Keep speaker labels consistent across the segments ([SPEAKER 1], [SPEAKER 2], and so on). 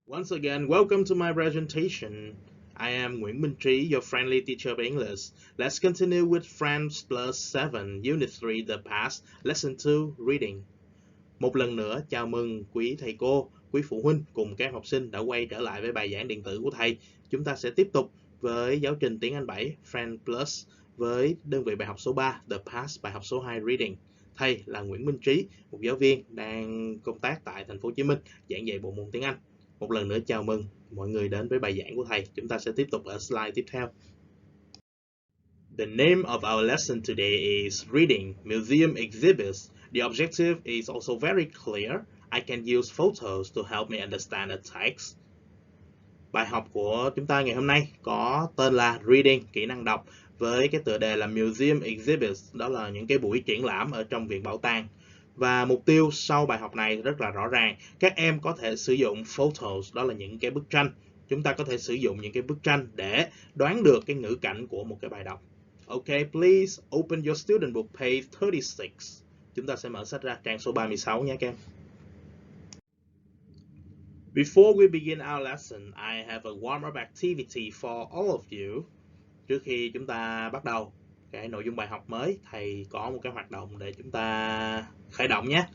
[SPEAKER 1] Once again, welcome to my presentation. I am Nguyễn Văn Cừ, your friendly teacher of English. Let's continue with Friends Plus 7, Unit 3, The Past, Lesson 2, Reading. Một lần nữa, chào mừng quý thầy cô, quý phụ huynh cùng các học sinh đã quay trở lại với bài giảng điện tử của thầy. Chúng ta sẽ tiếp tục với giáo trình tiếng Anh 7, Friends Plus, với đơn vị bài học số 3, The Past, bài học số 2, Reading. Thầy là Nguyễn Minh Trí, một giáo viên đang công tác tại thành phố Hồ Chí Minh, giảng dạy bộ môn tiếng Anh. Một lần nữa chào mừng mọi người đến với bài giảng của thầy. Chúng ta sẽ tiếp tục ở slide tiếp theo. The name of our lesson today is Reading Museum Exhibits. The objective is also very clear. I can use photos to help me understand a text. Bài học của chúng ta ngày hôm nay có tên là Reading, kỹ năng đọc, với cái tựa đề là Museum Exhibits, đó là những cái buổi triển lãm ở trong viện bảo tàng. Và mục tiêu sau bài học này rất là rõ ràng. Các em có thể sử dụng photos, đó là những cái bức tranh. Chúng ta có thể sử dụng những cái bức tranh để đoán được cái ngữ cảnh của một cái bài đọc. Okay, please open your student book page 36. Chúng ta sẽ mở sách ra trang số 36 nhé các em. Before we begin our lesson, I have a warm-up activity for all of you. Trước khi chúng ta bắt đầu cái nội dung bài học mới, thầy có một cái hoạt động để chúng ta khởi động nhé.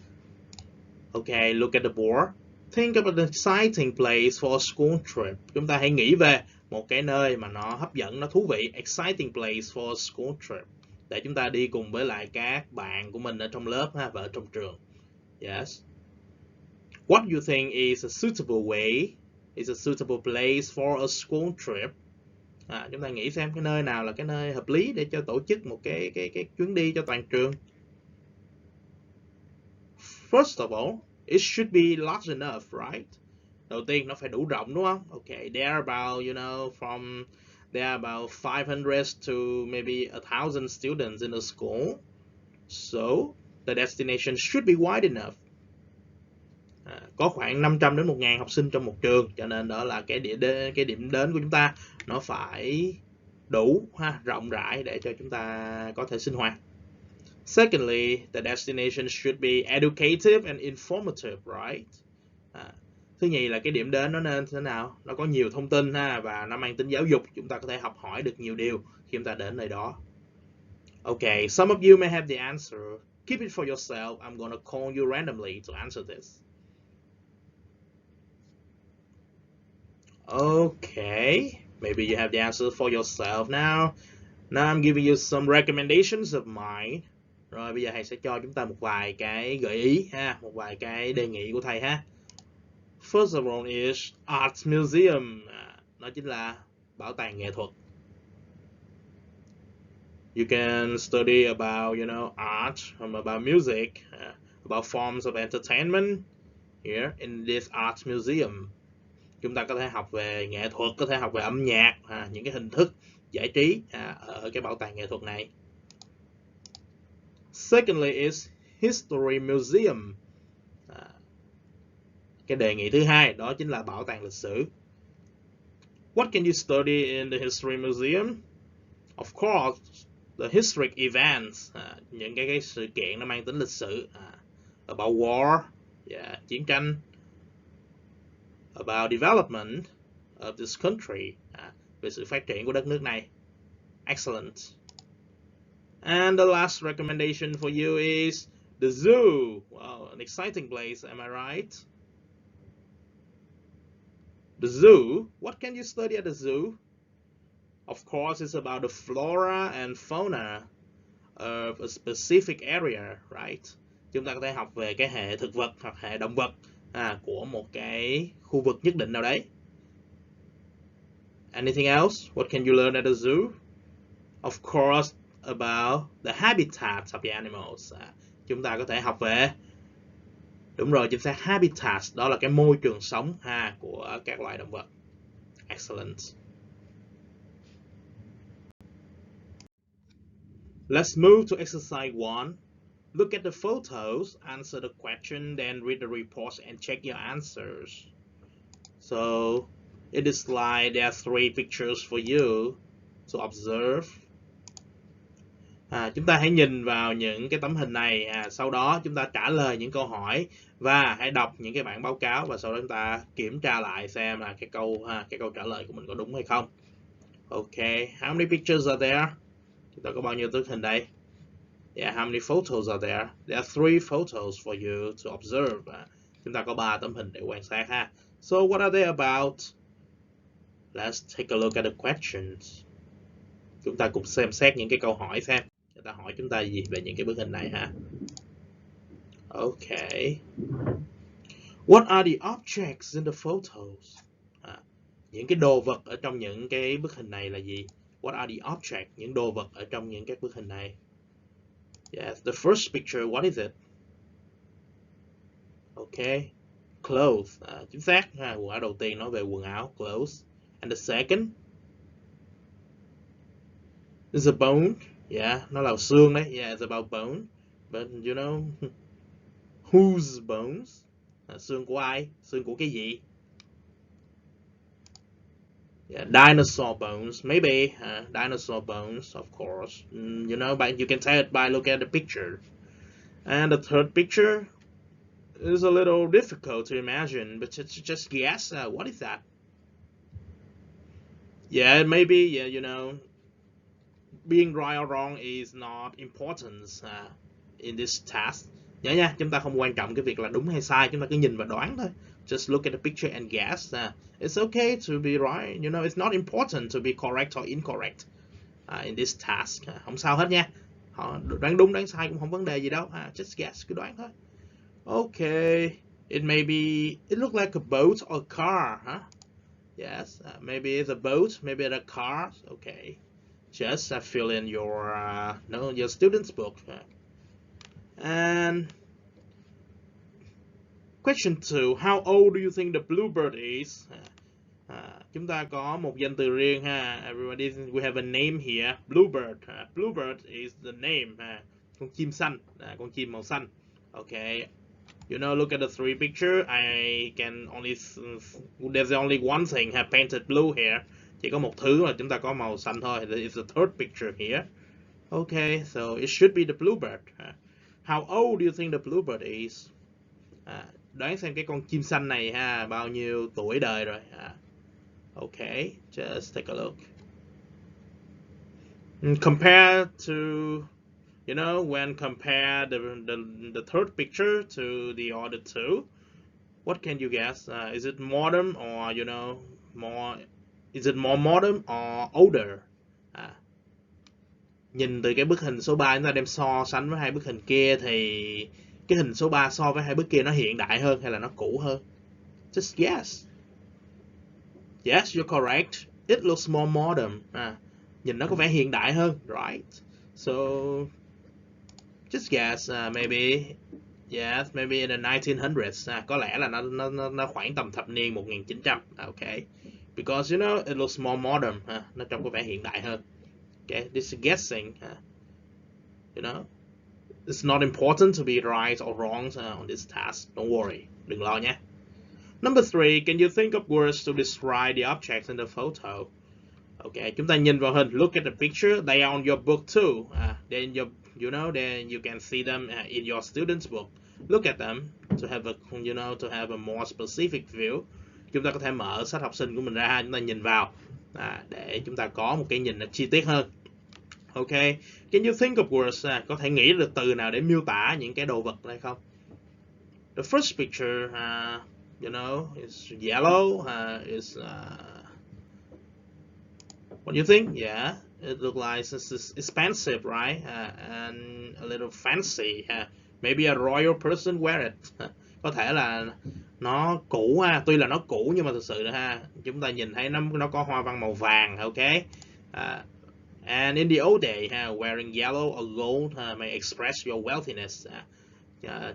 [SPEAKER 1] Okay, look at the board. Think about an exciting place for a school trip. Chúng ta hãy nghĩ về một cái nơi mà nó hấp dẫn, nó thú vị. Exciting place for a school trip. Để chúng ta đi cùng với lại các bạn của mình ở trong lớp ha, và ở trong trường. Yes. What you think is a suitable way, is a suitable place for a school trip? Chúng ta nghĩ xem cái nơi nào là cái nơi hợp lý để cho tổ chức một cái chuyến đi cho toàn trường. First of all, it should be large enough, right? Đầu tiên nó phải đủ rộng đúng không? Okay, there are about, there are about 500 to maybe 1,000 students in a school. So, the destination should be wide enough. Có khoảng 500 đến 1.000 học sinh trong một trường, cho nên đó là cái điểm đến của chúng ta nó phải đủ rộng rãi để cho chúng ta có thể sinh hoạt. Secondly, the destination should be educative and informative, right? Thứ nhì là cái điểm đến nó nên thế nào? Nó có nhiều thông tin và nó mang tính giáo dục, chúng ta có thể học hỏi được nhiều điều khi chúng ta đến nơi đó. Okay, some of you may have the answer. Keep it for yourself. I'm gonna call you randomly to answer this. Okay, maybe you have the answer for yourself now. Now I'm giving you some recommendations of mine. Rồi bây giờ thầy sẽ cho chúng ta một vài cái gợi ý một vài cái đề nghị của thầy ha. First of all is Art Museum. Nó chính là bảo tàng nghệ thuật. You can study about, art, about music, about forms of entertainment here in this Art Museum. Chúng ta có thể học về nghệ thuật, có thể học về âm nhạc, những cái hình thức giải trí ở cái bảo tàng nghệ thuật này. Secondly is History Museum. Cái đề nghị thứ hai đó chính là bảo tàng lịch sử. What can you study in the History Museum? Of course, the historic events, những cái sự kiện nó mang tính lịch sử. About war, chiến tranh. About development of this country, về sự phát triển của đất nước này. Excellent. And the last recommendation for you is the zoo. Wow, an exciting place, am I right? The zoo, what can you study at the zoo? Of course, it's about the flora and fauna of a specific area, right? Chúng ta có thể học về cái hệ thực vật hoặc hệ động vật của một cái khu vực nhất định nào đấy. Anything else? What can you learn at the zoo? Of course, about the habitats of the animals. Chúng ta có thể học về, đúng rồi, chính xác, habitats, đó là cái môi trường sống của các loài động vật. Excellent. Let's move to exercise 1. Look at the photos, answer the question, then read the reports and check your answers. So, in this slide, there are 3 pictures for you to observe. Chúng ta hãy nhìn vào những cái tấm hình này, sau đó chúng ta trả lời những câu hỏi và hãy đọc những cái bản báo cáo, và sau đó chúng ta kiểm tra lại xem là cái câu trả lời của mình có đúng hay không. Okay, how many pictures are there? Chúng ta có bao nhiêu tấm hình đây? Yeah, how many photos are there? There are 3 photos for you to observe. Chúng ta có 3 tấm hình để quan sát ha. So what are they about? Let's take a look at the questions. Chúng ta cùng xem xét những cái câu hỏi xem. Người ta hỏi chúng ta gì về những cái bức hình này ha. Okay. What are the objects in the photos? Những cái đồ vật ở trong những cái bức hình này là gì? What are the objects? Những đồ vật ở trong những các bức hình này. Yes, the first picture, what is it? Okay. Clothes. Chính xác. Quần áo đầu tiên nói về quần áo. Clothes. And the second is a bone. Yeah, nó là xương đấy. Yeah, it's about bone. But you know, whose bones? Xương của ai? Xương của cái gì? Yeah, dinosaur bones, maybe. Dinosaur bones, of course. You know, but you can tell it by looking at the picture. And the third picture is a little difficult to imagine, but just guess. What is that? Yeah, maybe. Yeah, you know, being right or wrong is not important in this task. Nhớ nha, chúng ta không quan trọng cái việc là đúng hay sai, chúng ta cứ nhìn và đoán thôi. Just look at the picture and guess. It's okay to be right. You know, it's not important to be correct or incorrect in this task. Không sao hết nha. Đoán đúng, đoán sai cũng không vấn đề gì đâu. Just guess, cứ đoán thôi. Okay. It look like a boat or a car, huh? Yes, maybe it's a boat, maybe it's a car. Okay. Just fill in your student's book. And question 2, how old do you think the bluebird is? Chúng ta có một danh từ riêng ha. Everybody, we have a name here. Bluebird. Bluebird is the name. Con chim xanh, con chim màu xanh. Okay. You know, look at the 3 picture. There's only one thing painted blue here. Chỉ có một thứ là chúng ta có màu xanh thôi. It's the third picture here. Okay, so it should be the bluebird. How old do you think the bluebird is? Đoán xem cái con chim xanh này bao nhiêu tuổi đời rồi. Okay, just take a look. Compare to, you know, when compare the third picture to the other two, what can you guess? Is it modern or, you know, is it more modern or older? Nhìn từ cái bức hình số 3 chúng ta đem so sánh với hai bức hình kia thì cái hình số 3 so với hai bức kia nó hiện đại hơn hay là nó cũ hơn? Just guess. Yes, you're correct. It looks more modern. Nhìn nó có vẻ hiện đại hơn, right? So just guess. Maybe in the 1900s. Có lẽ là nó khoảng tầm thập niên 1900. Okay. Because you know it looks more modern. Nó trông có vẻ hiện đại hơn. Okay, this is guessing. You know, it's not important to be right or wrong on this task. Don't worry, đừng lo nhé. Number 3, can you think of words to describe the objects in the photo? Okay, chúng ta nhìn vào hình. Look at the picture. They are on your book too. Then then you can see them in your student's book. Look at them to have a more specific view. Chúng ta có thể mở sách học sinh của mình ra, chúng ta nhìn vào để chúng ta có một cái nhìn nó chi tiết hơn. Okay, can you think of words? Có thể nghĩ được từ nào để miêu tả những cái đồ vật này không? The first picture, is yellow. What do you think? Yeah, it looks like it's expensive, right? And a little fancy. Maybe a royal person wear it. Có thể là nó cũ tuy là nó cũ nhưng mà thực sự chúng ta nhìn thấy nó có hoa văn màu vàng. Okay. And in the old day, wearing yellow or gold may express your wealthiness.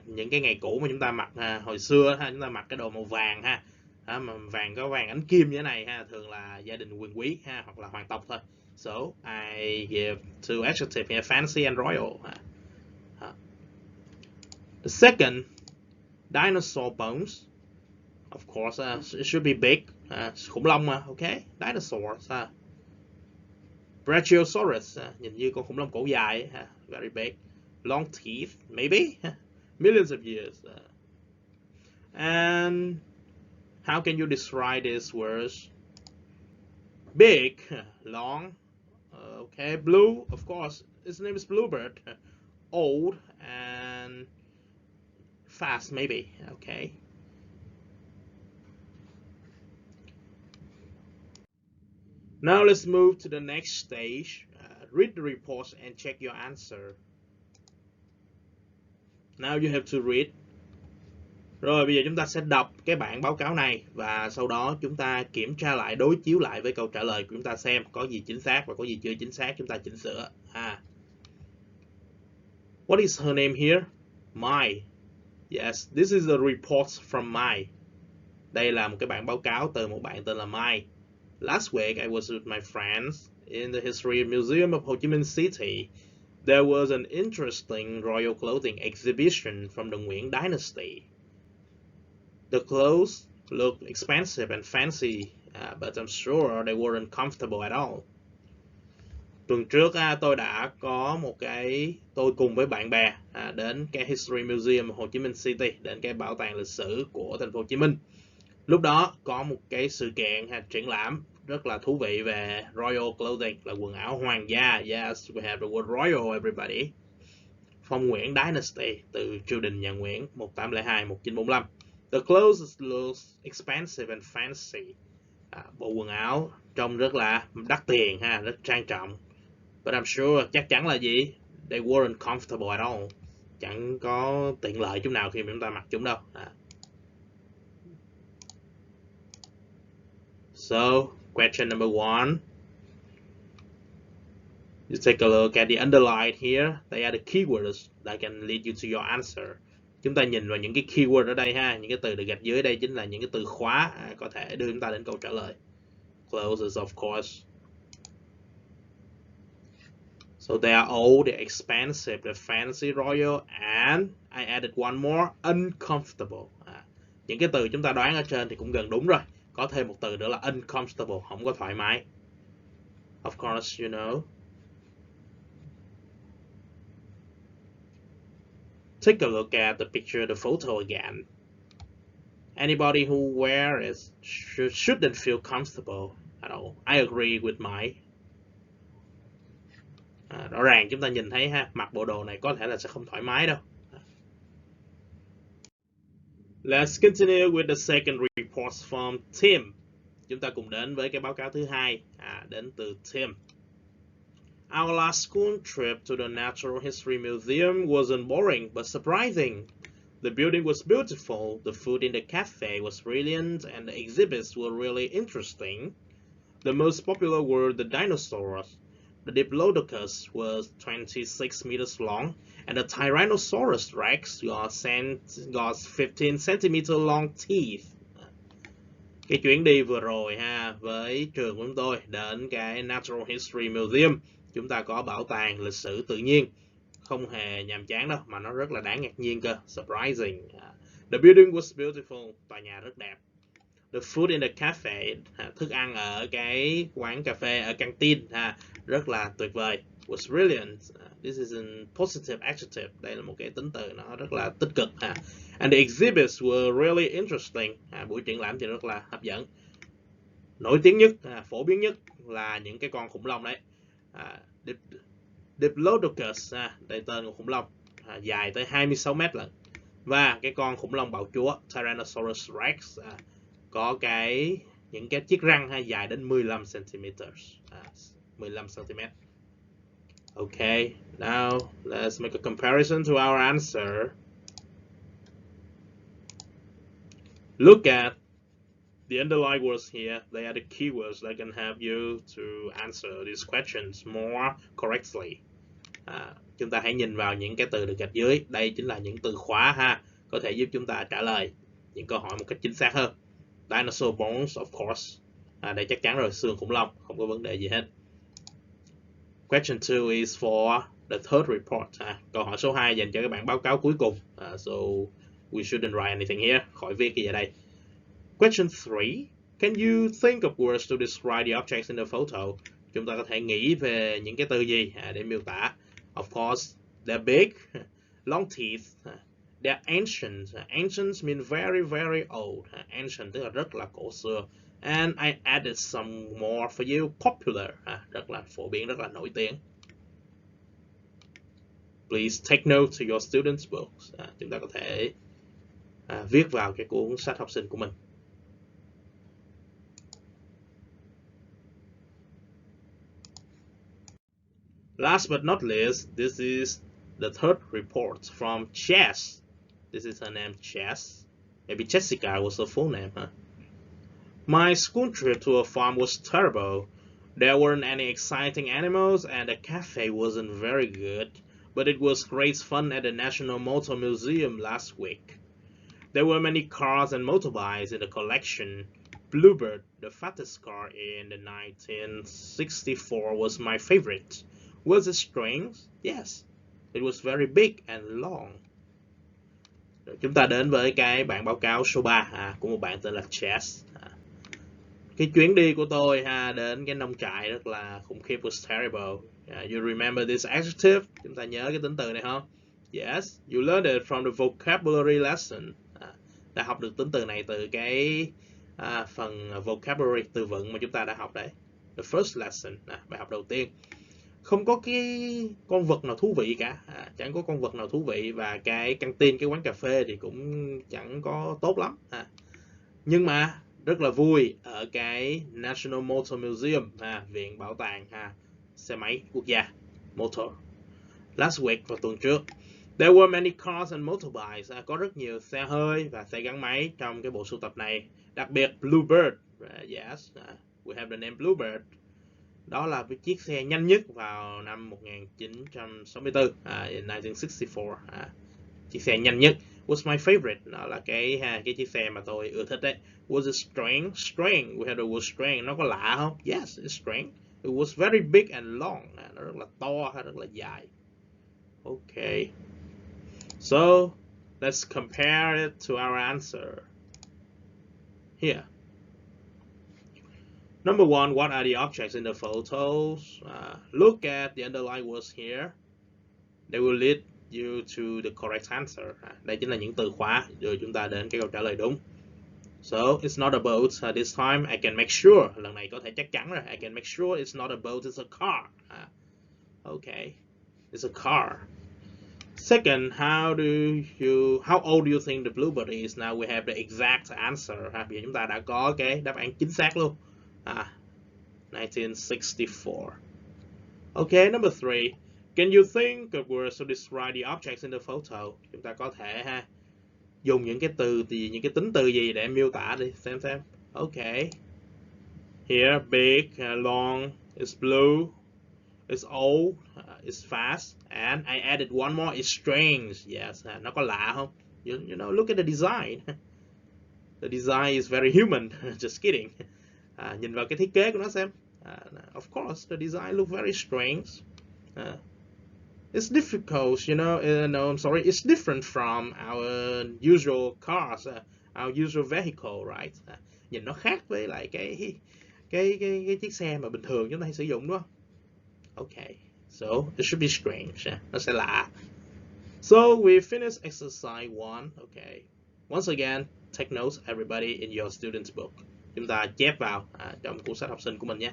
[SPEAKER 1] Những cái ngày cũ mà chúng ta mặc hồi xưa chúng ta mặc cái đồ màu vàng mà vàng có vàng ánh kim như thế này thường là gia đình quyền quý hoặc là hoàng tộc thôi. So I give 2 adjectives here, fancy and royal. The second, dinosaur bones. Of course, it should be big. Khủng long mà, okay? Dinosaurs. Brachiosaurus, nhìn như con khủng long cổ dài, very big. Long teeth, maybe, millions of years. And how can you describe these words? Big, long, okay, blue, of course, his name is Bluebird. Old and fast, maybe, okay. Now let's move to the next stage. Read the reports and check your answer. Now you have to read. Rồi bây giờ chúng ta sẽ đọc cái bản báo cáo này và sau đó chúng ta kiểm tra lại, đối chiếu lại với câu trả lời của chúng ta xem có gì chính xác và có gì chưa chính xác, chúng ta chỉnh sửa. What is her name here? Mai. Yes, this is a report from Mai. Đây là một cái bản báo cáo từ một bạn tên là Mai. Last week I was with my friends in the History Museum of Hồ Chí Minh City. There was an interesting royal clothing exhibition from the Nguyễn Dynasty. The clothes looked expensive and fancy, but I'm sure they weren't comfortable at all. Tuần trước tôi đã có tôi cùng với bạn bè đến cái History Museum Hồ Chí Minh City, đến cái bảo tàng lịch sử của thành phố Hồ Chí Minh. Lúc đó có một cái sự kiện triển lãm rất là thú vị về royal clothing, là quần áo hoàng gia. Yes, we have the word royal, everybody. Phong Nguyễn Dynasty, từ triều đình nhà Nguyễn 1802-1945. The clothes look expensive and fancy. Bộ quần áo trông rất là đắt tiền, rất trang trọng. But I'm sure, chắc chắn là gì? They weren't comfortable at all. Chẳng có tiện lợi chút nào khi mà chúng ta mặc chúng đâu. So, question number 1. You take a look at the underlined here. They are the keywords that can lead you to your answer. Chúng ta nhìn vào những cái keyword ở đây những cái từ được gạch dưới đây chính là những cái từ khóa có thể đưa chúng ta đến câu trả lời. Clothes, of course. So they are old, they're expensive, they're fancy, royal, and I added one more, uncomfortable. Những cái từ chúng ta đoán ở trên thì cũng gần đúng rồi. Có thêm một từ nữa là uncomfortable, không có thoải mái. Of course, you know. Take a look at the picture, the photo again. Anybody who wears it shouldn't feel comfortable at all. I agree with Mai. Rõ ràng chúng ta nhìn thấy mặc bộ đồ này có thể là sẽ không thoải mái đâu. Let's continue with the second report from Tim. Chúng ta cùng đến với cái báo cáo thứ hai, đến từ Tim. Our last school trip to the Natural History Museum wasn't boring but surprising. The building was beautiful, the food in the cafe was brilliant, and the exhibits were really interesting. The most popular were the dinosaurs. The Diplodocus was 26 meters long, and the Tyrannosaurus Rex got 15 centimeter long teeth. Cái chuyến đi vừa rồi với trường của chúng tôi đến cái Natural History Museum, chúng ta có bảo tàng lịch sử tự nhiên, không hề nhàm chán đâu mà nó rất là đáng ngạc nhiên cơ, surprising. The building was beautiful, tòa nhà rất đẹp. The food in the cafe, thức ăn ở cái quán cà phê, ở căng tin rất là tuyệt vời. Was brilliant. This is a positive adjective. Đây là một cái tính từ nó rất là tích cực. And the exhibits were really interesting. Buổi triển lãm thì rất là hấp dẫn. Nổi tiếng nhất, phổ biến nhất là những cái con khủng long đấy. Diplodocus, đây tên của khủng long, dài tới 26 mét lận. Và cái con khủng long bạo chúa Tyrannosaurus Rex có những cái chiếc răng dài đến 15 cm. 15 cm. Okay, now let's make a comparison to our answer. Look at the underlined words here. They are the keywords that can help you to answer these questions more correctly. Chúng ta hãy nhìn vào những cái từ được gạch dưới. Đây chính là những từ khóa có thể giúp chúng ta trả lời những câu hỏi một cách chính xác hơn. Dinosaur bones, of course. Đây chắc chắn rồi, xương khủng long, không có vấn đề gì hết. Question 2 is for the third report. Câu hỏi số 2 dành cho các bạn báo cáo cuối cùng. So we shouldn't write anything here. Khỏi viết cái gì ở đây. Question 3. Can you think of words to describe the objects in the photo? chúng ta có thể nghĩ về những cái từ gì để miêu tả. Of course, they're big, long teeth, they're ancient. Ancient mean very, very old. Ancient tức là rất là cổ xưa. And I added some more for you. Popular, rất là phổ biến, rất là nổi tiếng. Please take note to your students' books. Chúng ta có thể viết vào cái cuốn sách học sinh của mình. Last but not least, this is the third report from Chess. This is her name, Chess. Maybe Jessica was her full name, huh? My school trip to a farm was terrible. There weren't any exciting animals and the cafe wasn't very good, but it was great fun at the National Motor Museum last week. There were many cars and motorbikes in the collection. Bluebird, the fattest car in the 1964, was my favorite. Was it strange? Yes. It was very big and long. Chúng ta đến với cái bản báo cáo số 3 của một bạn tên là Chess. Cái chuyến đi của tôi đến cái nông trại rất là khủng khiếp, was terrible. You remember this adjective? Chúng ta nhớ cái tính từ này không? Yes, you learned it from the vocabulary lesson. Đã học được tính từ này từ cái phần vocabulary, từ vựng mà chúng ta đã học đấy. The first lesson, bài học đầu tiên. Không có cái con vật nào thú vị cả, chẳng có con vật nào thú vị, và cái căng tin, cái quán cà phê thì cũng chẳng có tốt lắm. Nhưng mà rất là vui ở cái National Motor Museum, viện bảo tàng xe máy quốc gia, motor. Last week, vào tuần trước. There were many cars and motorbikes. Có rất nhiều xe hơi và xe gắn máy trong cái bộ sưu tập này. Đặc biệt Bluebird. Yes, we have the name Bluebird. Đó là cái chiếc xe nhanh nhất vào năm 1964, in 1964. Chiếc xe nhanh nhất. Was my favorite. Đó là cái chiếc xe mà tôi ưa thích đấy. Was it strange? Strange. We have the word strange. Nó có lạ không? Yes, it's strange. It was very big and long. Nó rất là to, rất là dài. Okay. So, let's compare it to our answer. Here. Number one, what are the objects in the photos? Look at the underlined words here. They will lead you to the correct answer. Đây chính là những từ khóa đưa chúng ta đến cái câu trả lời đúng. So, it's not a boat. This time, I can make sure. Lần này có thể chắc chắn rồi. I can make sure it's not a boat, it's a car. Okay, it's a car. Second, how old do you think the Bluebird is? Now we have the exact answer. Bây giờ chúng ta đã có cái đáp án chính xác luôn. 1964. Okay, number three. Can you think of words to describe the objects in the photo? Chúng ta có thể dùng những cái từ gì, những cái tính từ gì để miêu tả đi xem. Okay. Here, big, long, it's blue, it's old, it's fast, and I added one more, it's strange. Yes, nó có lạ không? You know, look at the design. The design is very human. Just kidding. Nhìn vào cái thiết kế của nó xem. Of course, the design look very strange. It's difficult, you know. No, I'm sorry. It's different from our usual cars, our usual vehicle, right? Nhìn nó khác với lại cái chiếc xe mà bình thường chúng ta hay sử dụng, đúng không? Okay, so it should be strange. Nó sẽ lạ. So we finished exercise 1. Okay. Once again, take notes, everybody, in your student's book. Chúng ta chép vào trong cuốn sách học sinh của mình nhé.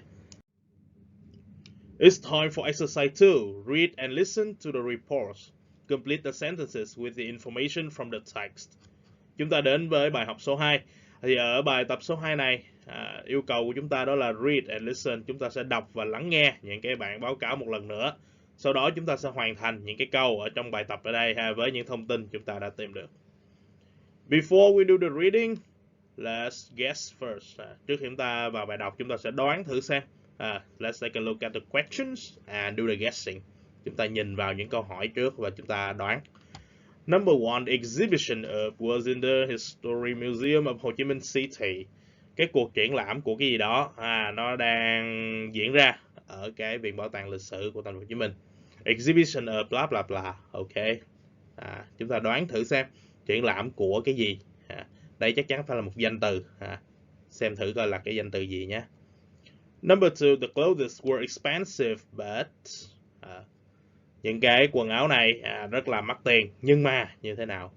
[SPEAKER 1] It's time for exercise 2. Read and listen to the reports. Complete the sentences with the information from the text. Chúng ta đến với bài học số 2. Thì ở bài tập số 2 này, yêu cầu của chúng ta đó là read and listen. Chúng ta sẽ đọc và lắng nghe những cái bản báo cáo một lần nữa. Sau đó chúng ta sẽ hoàn thành những cái câu ở trong bài tập ở đây với những thông tin chúng ta đã tìm được. Before we do the reading, let's guess first. Trước khi chúng ta vào bài đọc, chúng ta sẽ đoán thử xem. Let's take a look at the questions and do the guessing. Chúng ta nhìn vào những câu hỏi trước và chúng ta đoán. Number one, exhibition was in the History Museum of Ho Chi Minh City. Cái cuộc triển lãm của cái gì đó nó đang diễn ra ở cái viện bảo tàng lịch sử của thành phố Hồ Chí Minh. Exhibition of blah blah blah. Ok. Chúng ta đoán thử xem triển lãm của cái gì. Đây chắc chắn phải là một danh từ. Xem thử coi là cái danh từ gì nhé. Number 2, the clothes were expensive, but những cái quần áo này rất là mắc tiền, nhưng mà như thế nào?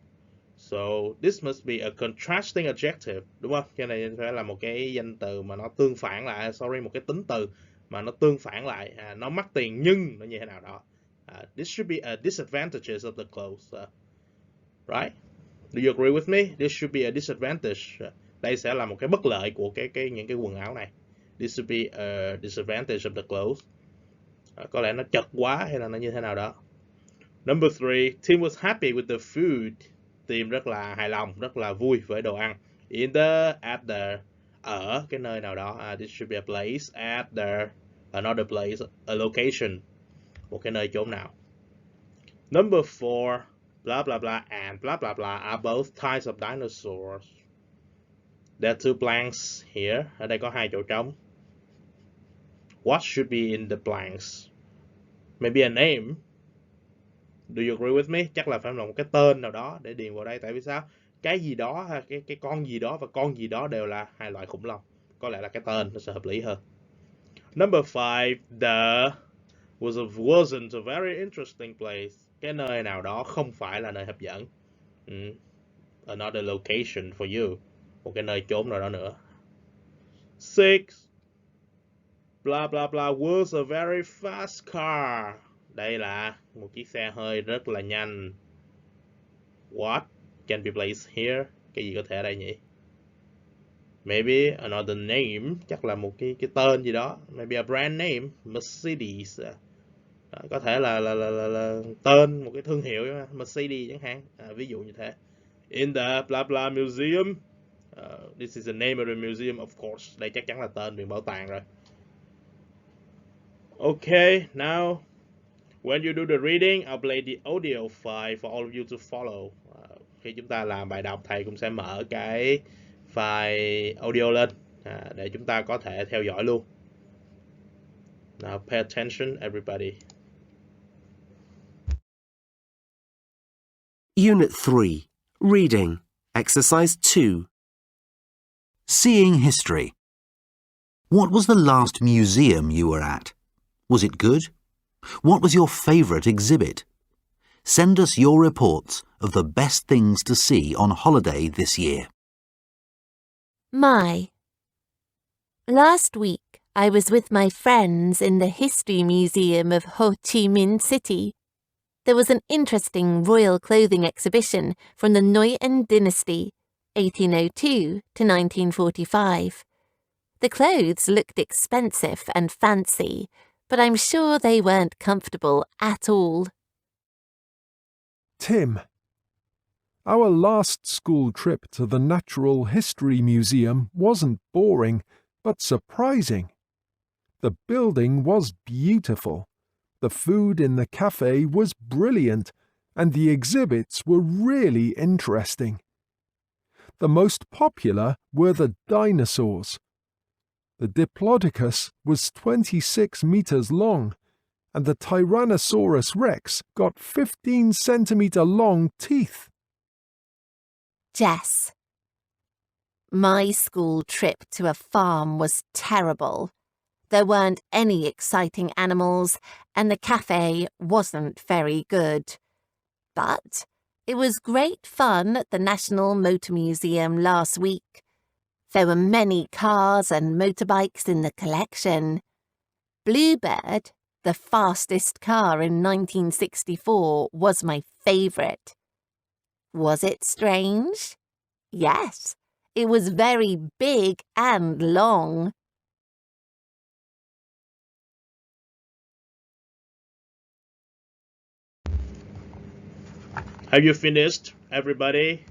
[SPEAKER 1] So this must be a contrasting adjective, đúng không? Cái này phải là một cái danh từ mà nó tương phản lại, một cái tính từ mà nó tương phản lại, nó mắc tiền nhưng nó như thế nào đó. This should be a disadvantages of the clothes, right? Do you agree with me? This should be a disadvantage. Đây sẽ là một cái bất lợi của những cái quần áo này. This should be a disadvantage of the clothes. Có lẽ nó chật quá hay là nó như thế nào đó. Number 3, Tim was happy with the food. Tim rất là hài lòng, rất là vui với đồ ăn. At the, ở cái nơi nào đó. This should be a place. At the, another place, a location, một cái nơi chốn nào. Number 4, blah blah blah and blah blah blah are both types of dinosaurs. There are 2 blanks here. Ở đây có 2 chỗ trống. What should be in the blanks? Maybe a name. Do you agree with me? Chắc là phải là một cái tên nào đó để điền vào đây. Tại vì sao? Cái gì đó, cái con gì đó và con gì đó đều là 2 loại khủng long. Có lẽ là cái tên nó sẽ hợp lý hơn. Number 5, the wasn't a very interesting place. Cái nơi nào đó không phải là nơi hấp dẫn. Another location for you. Một cái nơi chốn nào đó nữa. 6, blah blah blah was a very fast car. Đây là một chiếc xe hơi rất là nhanh. What can be placed here? Cái gì có thể ở đây nhỉ? Maybe another name. Chắc là một cái tên gì đó. Maybe a brand name. Mercedes. Có thể là tên một cái thương hiệu. Mercedes chẳng hạn. Ví dụ như thế. In the blah blah museum. This is the name of the museum, of course. Đây chắc chắn là tên viện bảo tàng rồi. Okay, now when you do the reading, I'll play the audio file for all of you to follow. Khi chúng ta làm bài đọc, thầy cũng sẽ mở cái file audio lên để chúng ta có thể theo dõi luôn. Now pay attention, everybody.
[SPEAKER 2] Unit 3. Reading. Exercise 2.
[SPEAKER 3] Seeing history. What was the last museum you were at? Was it good? What was your favourite exhibit? Send us your reports of the best things to see on holiday this year.
[SPEAKER 4] Last week I was with my friends in the History Museum of Ho Chi Minh City. There was an interesting royal clothing exhibition from the Nguyen Dynasty, 1802 to 1945. The clothes looked expensive and fancy, but I'm sure they weren't comfortable at all.
[SPEAKER 5] Tim, our last school trip to the Natural History Museum wasn't boring, but surprising. The building was beautiful, the food in the cafe was brilliant, and the exhibits were really interesting. The most popular were the dinosaurs. The Diplodocus was 26 meters long, and the Tyrannosaurus Rex got 15-centimeter long teeth.
[SPEAKER 4] Jess. My school trip to a farm was terrible. There weren't any exciting animals, and the cafe wasn't very good. But it was great fun at the National Motor Museum last week. There were many cars and motorbikes in the collection. Bluebird, the fastest car in 1964, was my favourite. Was it strange? Yes, it was very big and long.
[SPEAKER 1] Have you finished, everybody?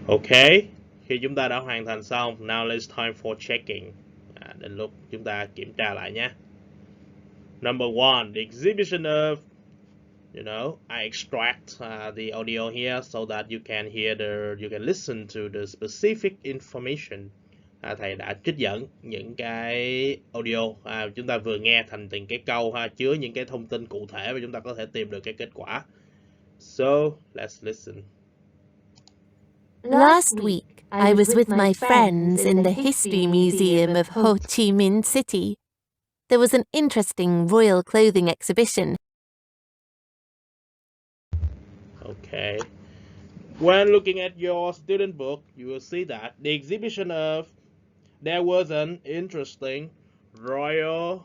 [SPEAKER 1] Okay, khi chúng ta đã hoàn thành xong, now it's time for checking. Đến lúc chúng ta kiểm tra lại nhé. Number 1, the exhibition of, I extract the audio here so that you can listen to the specific information. Thầy đã trích dẫn những cái audio chúng ta vừa nghe thành từng cái câu chứa những cái thông tin cụ thể và chúng ta có thể tìm được cái kết quả. So, let's listen.
[SPEAKER 4] Last week, I was with my friends in the History Museum of Ho Chi Minh City. There was an interesting royal clothing exhibition.
[SPEAKER 1] Okay. When looking at your student book, you will see that the exhibition of there was an interesting royal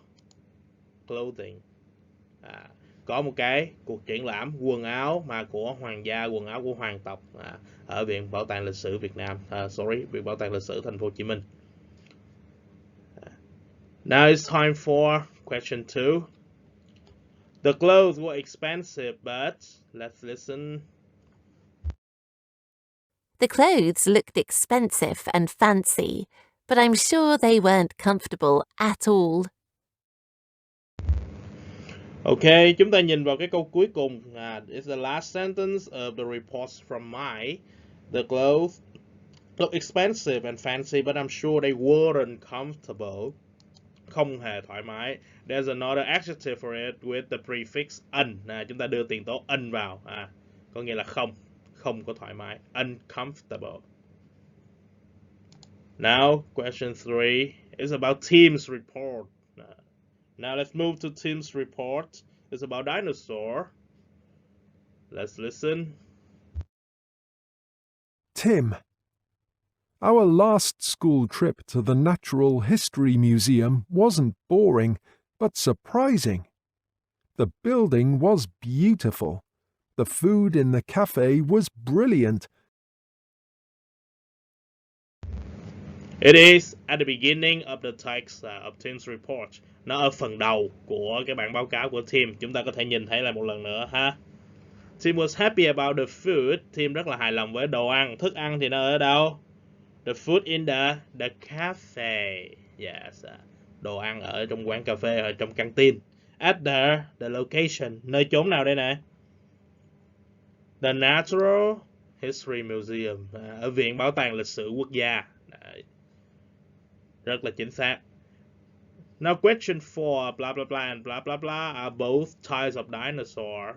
[SPEAKER 1] clothing. Có một cái cuộc triển lãm quần áo mà của hoàng gia, quần áo của hoàng tộc ở Viện Bảo tàng Lịch sử Việt Nam. Viện Bảo tàng Lịch sử Thành phố Hồ Chí Minh. Now it's time for question 2. The clothes were expensive, but let's listen.
[SPEAKER 4] The clothes looked expensive and fancy, but I'm sure they weren't comfortable at all.
[SPEAKER 1] Okay, chúng ta nhìn vào cái câu cuối cùng. It's the last sentence of the reports from my. The clothes look expensive and fancy, but I'm sure they weren't comfortable. Không hề thoải mái. There's another adjective for it with the prefix un. Chúng ta đưa tiền tố un vào. Có nghĩa là không có thoải mái. Uncomfortable. Now, question 3 is about Tim's report. Now let's move to Tim's report. It's about dinosaur. Let's listen.
[SPEAKER 5] Tim. Our last school trip to the Natural History Museum wasn't boring, but surprising. The building was beautiful. The food in the cafe was brilliant.
[SPEAKER 1] It is at the beginning of the text of Tim's report. Nó ở phần đầu của cái bản báo cáo của Tim. Chúng ta có thể nhìn thấy lại một lần nữa ha. Tim was happy about the food. Tim rất là hài lòng với đồ ăn. Thức ăn thì nó ở đâu? The food in the cafe. Yes. Đồ ăn ở trong quán cà phê, ở trong căng tin. At the location. Nơi chốn nào đây nè? The Natural History Museum. Ở Viện Bảo tàng Lịch sử Quốc gia. Đấy. Rất là chính xác. Now question 4, blah blah blah and blah blah blah are both types of dinosaur.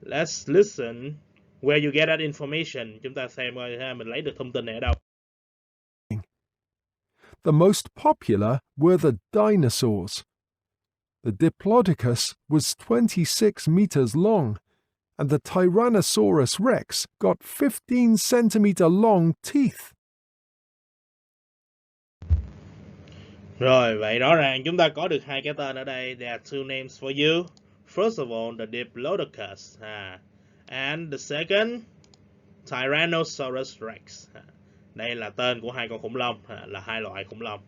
[SPEAKER 1] Let's listen where you get that information. Chúng ta xem coi mình lấy được thông tin này ở đâu.
[SPEAKER 5] The most popular were the dinosaurs. The Diplodocus was 26 meters long, and the Tyrannosaurus rex got 15-centimeter long teeth.
[SPEAKER 1] Rồi, vậy rõ ràng chúng ta có được hai cái tên ở đây. There are two names for you. First of all, the Diplodocus. And the second, Tyrannosaurus rex. Đây là tên của hai con khủng long, là hai loại khủng long.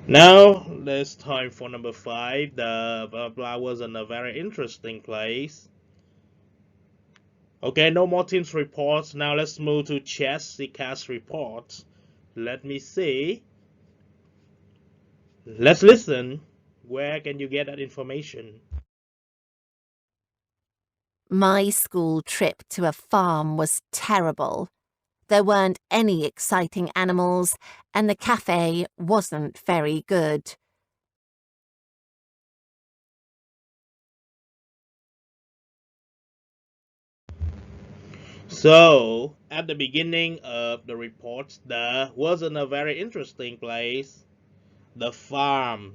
[SPEAKER 1] Now, it's time for number 5. The blah blah was in a very interesting place. Okay, no more Tim's reports. Now let's move to Jessica's report. Let me see. Let's listen. Where can you get that information?
[SPEAKER 4] My school trip to a farm was terrible. There weren't any exciting animals, and the cafe wasn't very good.
[SPEAKER 1] So, at the beginning of the report, there wasn't a very interesting place. The farm.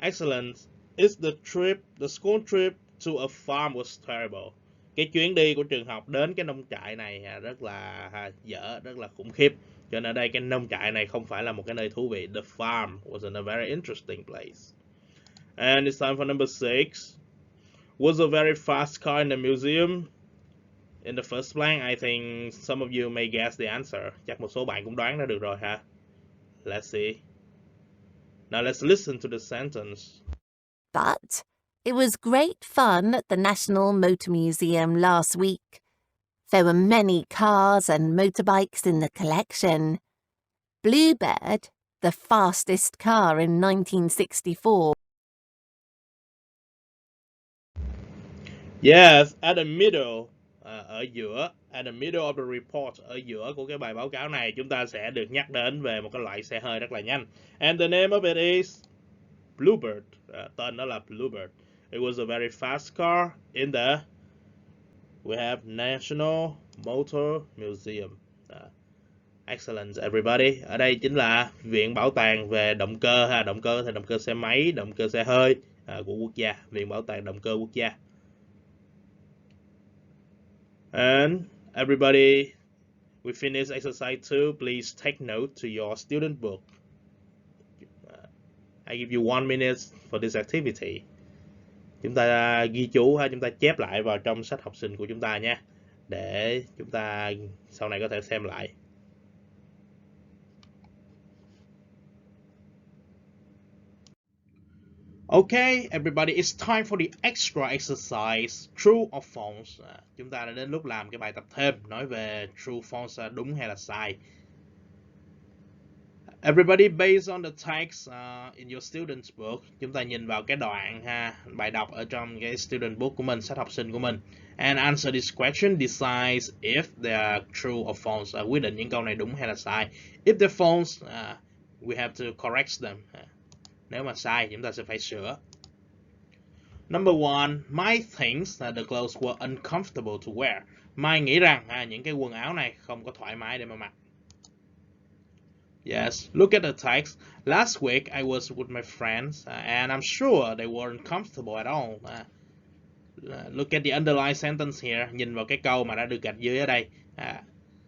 [SPEAKER 1] Excellent. It's the school trip to a farm was terrible. Cái chuyến đi của trường học đến cái nông trại này rất là dở, rất là khủng khiếp. Cho nên ở đây cái nông trại này không phải là một cái nơi thú vị. The farm wasn't a very interesting place. And it's time for number 6. Was a very fast car in the museum? In the first blank, I think some of you may guess the answer. Chắc một số bạn cũng đoán ra được rồi ha. Let's see. Now let's listen to the sentence.
[SPEAKER 4] But it was great fun at the National Motor Museum last week. There were many cars and motorbikes in the collection. Bluebird, the fastest car in 1964.
[SPEAKER 1] Yes, at the middle, ở giữa, at the middle of the report, ở giữa của cái bài báo cáo này, chúng ta sẽ được nhắc đến về một cái loại xe hơi rất là nhanh. And the name of it is Bluebird. Tên đó là Bluebird. It was a very fast car in the, we have National Motor Museum. Excellent everybody. Ở đây chính là viện bảo tàng về động cơ ha, động cơ thì động cơ xe máy, động cơ xe hơi của quốc gia, viện bảo tàng động cơ quốc gia. And everybody, we finished exercise 2. Please take note to your student book. I give you 1 minute for this activity. Chúng ta ghi chú ha, chúng ta chép lại vào trong sách học sinh của chúng ta nha, để chúng ta sau này có thể xem lại. Okay, everybody, it's time for the extra exercise, true or false. Chúng ta đã đến lúc làm cái bài tập thêm nói về true, false, đúng hay là sai. Everybody, based on the text in your student's book, chúng ta nhìn vào cái đoạn ha, bài đọc ở trong cái student book của mình, sách học sinh của mình, and answer this question, decides if they are true or false. Quyết định những câu này đúng hay là sai. If they're false, we have to correct them. Nếu mà sai, chúng ta sẽ phải sửa. Number 1, my thinks that the clothes were uncomfortable to wear. Mai nghĩ rằng những cái quần áo này không có thoải mái để mà mặc. Yes, look at the text. Last week I was with my friends and I'm sure they weren't comfortable at all. Look at the underlined sentence here. Nhìn vào cái câu mà đã được gạch dưới ở đây.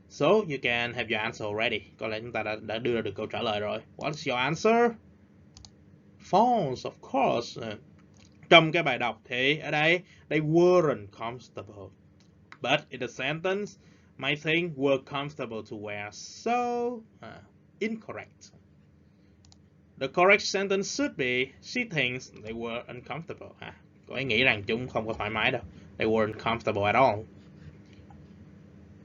[SPEAKER 1] So you can have your answer already. Có lẽ chúng ta đã đưa ra được câu trả lời rồi. What's your answer? False, of course. Trong cái bài đọc thì ở đây they weren't comfortable. But in the sentence, my things were comfortable to wear. So incorrect. The correct sentence should be she thinks they were uncomfortable. Cô ấy nghĩ rằng chúng không có thoải mái đâu. They weren't comfortable at all.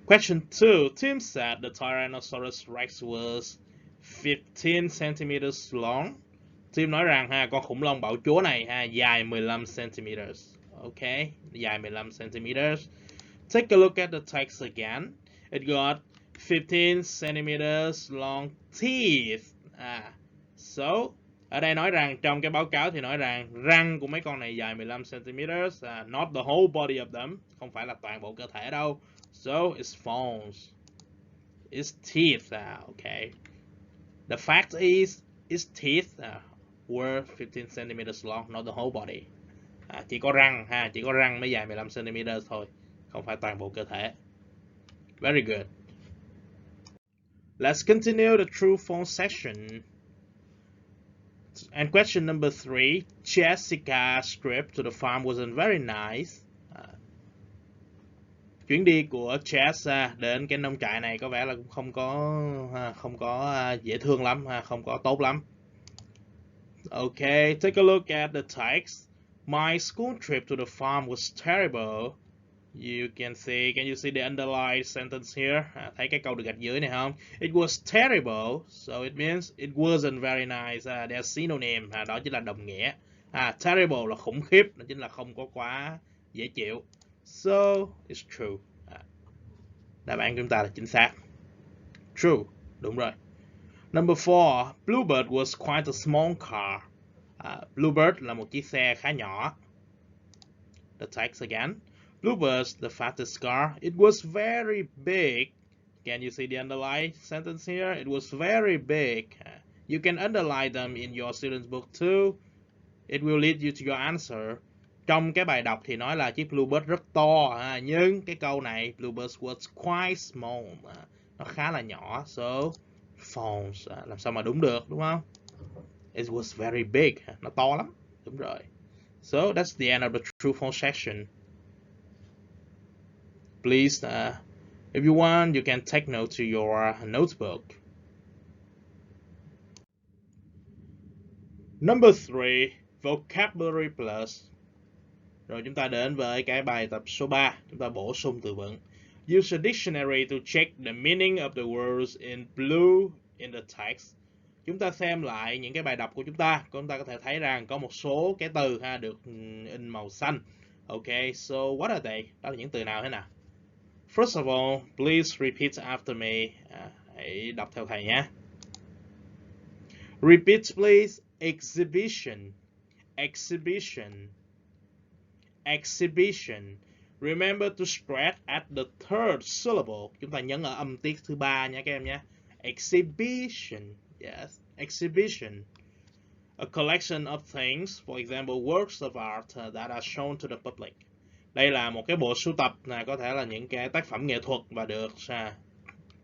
[SPEAKER 1] Question 2. Tim said the Tyrannosaurus Rex was 15 centimeters long. Tim nói rằng con khủng long bạo chúa này dài 15 centimeters. Okay, dài 15 centimeters. Take a look at the text again. It got 15 centimeters long teeth. So, ở đây nói rằng trong cái báo cáo thì nói rằng răng của mấy con này dài 15 centimeters. Not the whole body of them. Không phải là toàn bộ cơ thể đâu. So, it's false. It's teeth. Okay. The fact is, its teeth were 15 centimeters long, not the whole body. Chỉ có răng mới dài 15 cm thôi, không phải toàn bộ cơ thể. Very good. Let's continue the true false section. And question number 3. Jessica's trip to the farm wasn't very nice. Chuyến đi của Jess đến cái nông trại này có vẻ là cũng không có dễ thương lắm, không có tốt lắm. Okay, take a look at the text. My school trip to the farm was terrible. Can you see the underlined sentence here? Thấy cái câu được gạch dưới này không? It was terrible, so it means it wasn't very nice. They're synonym, đó chính là đồng nghĩa. Terrible là khủng khiếp, đó chính là không có quá dễ chịu. So, it's true. Đáp án chúng ta là chính xác. True, đúng rồi. Number 4, Bluebird was quite a small car. Bluebird là một chiếc xe khá nhỏ. The text again. Bluebird's the fastest car. It was very big. Can you see the underlined sentence here? It was very big. You can underline them in your student's book too. It will lead you to your answer. Trong cái bài đọc thì nói là chiếc Bluebird rất to, nhưng cái câu này Bluebird was quite small. Nó khá là nhỏ. So false. Làm sao mà đúng được, đúng không? It was very big. Nó to lắm. Đúng rồi. So that's the end of the true false section. Please, if you want, you can take note to your notebook. Number 3, vocabulary plus. Rồi chúng ta đến với cái bài tập số 3. Chúng ta bổ sung từ vựng. Use a dictionary to check the meaning of the words in blue in the text. Chúng ta xem lại những cái bài đọc của chúng ta có thể thấy rằng có một số cái từ được in màu xanh. Okay, so what are they? Đó là những từ nào thế nào? First of all, please repeat after me. Hãy đọc theo thầy nhé. Repeat please. Exhibition, exhibition, exhibition. Remember to stress at the third syllable. Chúng ta nhấn ở âm tiết thứ ba nha các em nhé. Exhibition. Yes, exhibition. A collection of things, for example, works of art that are shown to the public. Đây là một cái bộ sưu tập, có thể là những cái tác phẩm nghệ thuật và được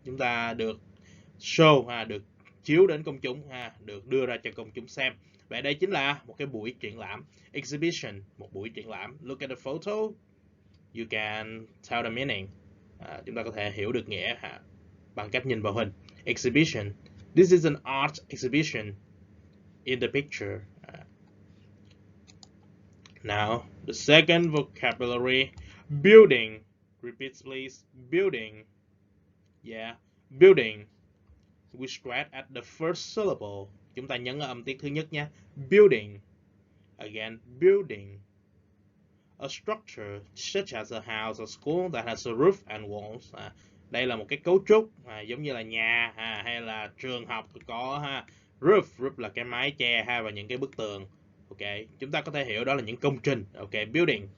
[SPEAKER 1] chúng ta được show, được chiếu đến công chúng, được đưa ra cho công chúng xem. Vậy đây chính là một cái buổi triển lãm. Exhibition, một buổi triển lãm. Look at the photo. You can tell the meaning. Chúng ta có thể hiểu được nghĩa bằng cách nhìn vào hình. Exhibition. This is an art exhibition in the picture. Now, the second vocabulary, building. Repeat, please. Building. Yeah, building. We stress at the first syllable. Chúng ta nhấn ở âm tiết thứ nhất nhé. Building. Again, building. A structure such as a house or school that has a roof and walls. Đây là một cái cấu trúc giống như là nhà hay là trường học có roof. Roof là cái mái che và những cái bức tường. Ok, chúng ta có thể hiểu đó là những công trình. Ok, building.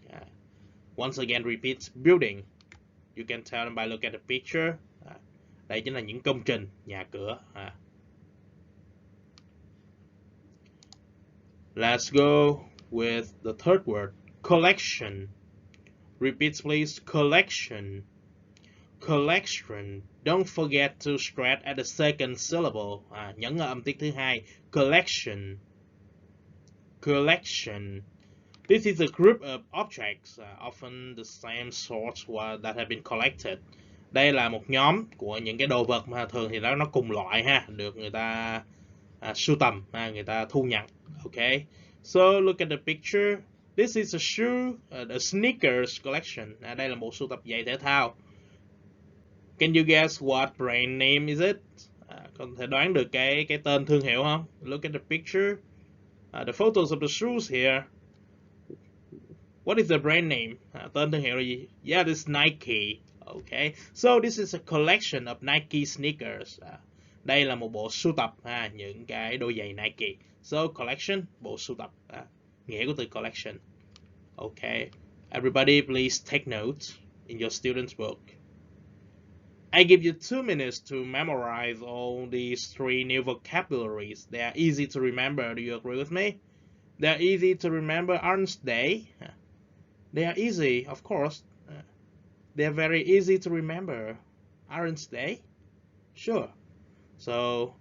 [SPEAKER 1] Once again, repeat, building. You can tell them by look at the picture. Đây chính là những công trình, nhà cửa. Let's go with the third word, collection. Repeat, please. Collection. Collection. Don't forget to stress at the second syllable. Nhấn ở âm tiết thứ hai. Collection. Collection. This is a group of objects, often the same sort that have been collected. Đây là một nhóm của những cái đồ vật mà thường thì nó cùng loại được người ta sưu tầm, người ta thu nhận. Okay. So look at the picture. This is a shoe, a sneakers collection. Đây là một sưu tập giày thể thao. Can you guess what brand name is it? Có thể đoán được cái tên thương hiệu không? Look at the picture. The photos of the shoes here. What is the brand name? Tên thương hiệu là gì? Yeah, this is Nike. Okay. So this is a collection of Nike sneakers. Đây là một bộ sưu tập những cái đôi giày Nike. So collection, bộ sưu tập. Nghĩa của từ collection. Okay. Everybody please take note in your student's book. I give you 2 minutes to memorize all these 3 new vocabularies. They are easy to remember. Do you agree with me? They are easy to remember, aren't they? They are easy, of course. They are very easy to remember, aren't they? Sure. So,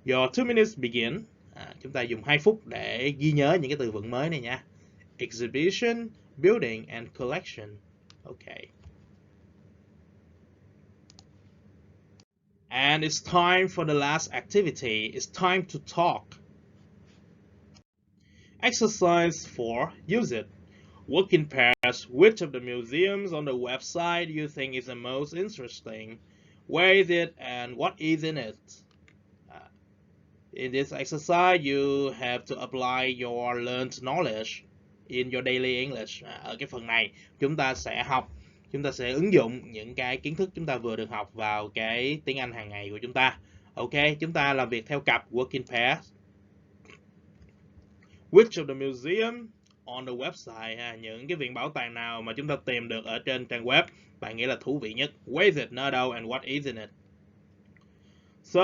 [SPEAKER 1] your 2 minutes begin. Chúng ta dùng 2 phút để ghi nhớ những cái từ vựng mới này nha. Exhibition, building, and collection. Okay. And it's time for the last activity. It's time to talk. Exercise 4. Use it. Work in pairs. Which of the museums on the website you think is the most interesting? Where is it and what is in it? In this exercise, you have to apply your learned knowledge in your daily English. Ở cái phần này, chúng ta sẽ ứng dụng những cái kiến thức chúng ta vừa được học vào cái tiếng Anh hàng ngày của chúng ta. Ok, chúng ta làm việc theo cặp, work in pairs. Which of the museum on the website, những cái viện bảo tàng nào mà chúng ta tìm được ở trên trang web bạn nghĩ là thú vị nhất? Where is it, nơi đâu, and what is in it? So,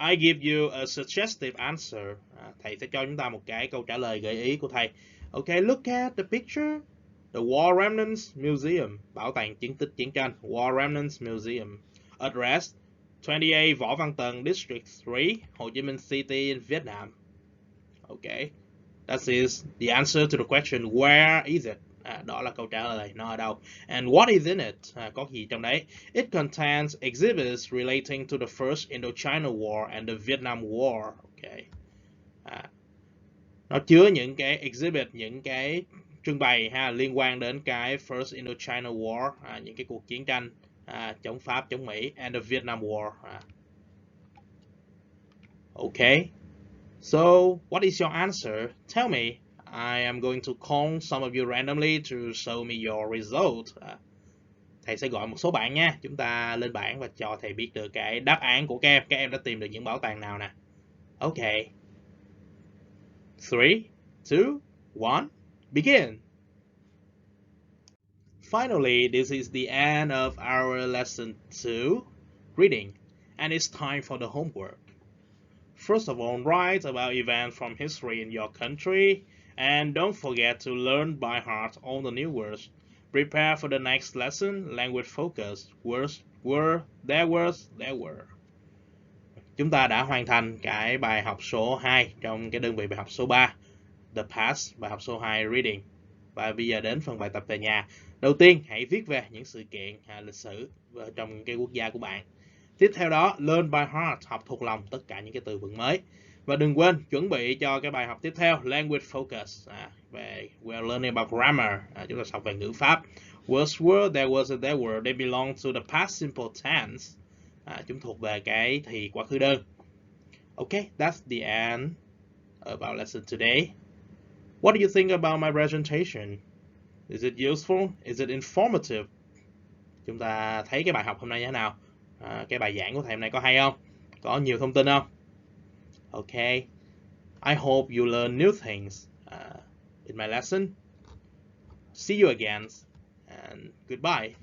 [SPEAKER 1] I give you a suggestive answer. Thầy sẽ cho chúng ta một cái câu trả lời gợi ý của thầy. Okay, look at the picture. The War Remnants Museum, bảo tàng chứng tích chiến tranh, War Remnants Museum. Address 28 Võ Văn Tần, District 3, Hồ Chí Minh City in Vietnam. Okay, that is the answer to the question, where is it? Đó là câu trả lời, nó ở đâu. And what is in it? Có gì trong đấy? It contains exhibits relating to the First Indochina War and the Vietnam War. Okay. Nó chứa những cái exhibit, những cái trưng bày liên quan đến cái First Indochina War, những cái cuộc chiến tranh chống Pháp, chống Mỹ, and the Vietnam War. Okay. So, what is your answer? Tell me. I am going to call some of you randomly to show me your result. Thầy sẽ gọi một số bạn nha. Chúng ta lên bảng và cho thầy biết được cái đáp án của các em. Các em đã tìm được những bảo tàng nào nè. Okay. 3, 2, 1, begin. Finally, this is the end of our lesson 2, reading, and it's time for the homework. First of all, write about events from history in your country, and don't forget to learn by heart all the new words. Prepare for the next lesson, language focus, words, were, there were. Chúng ta đã hoàn thành cái bài học số 2 trong cái đơn vị bài học số 3, The Past, bài học số 2, Reading. Và bây giờ đến phần bài tập tại nhà. Đầu tiên, hãy viết về những sự kiện lịch sử trong cái quốc gia của bạn. Tiếp theo đó, learn by heart, học thuộc lòng tất cả những cái từ vựng mới. Và đừng quên chuẩn bị cho cái bài học tiếp theo, language focus. Về we're learning about grammar, chúng ta học về ngữ pháp. Words were, there was, and there were, they belong to the past simple tense. Chúng thuộc về cái thì quá khứ đơn. Okay, that's the end of our lesson today. What do you think about my presentation? Is it useful? Is it informative? Chúng ta thấy cái bài học hôm nay như thế nào? Cái bài giảng của thầy hôm nay có hay không? Có nhiều thông tin không? Okay. I hope you learn new things in my lesson. See you again and goodbye.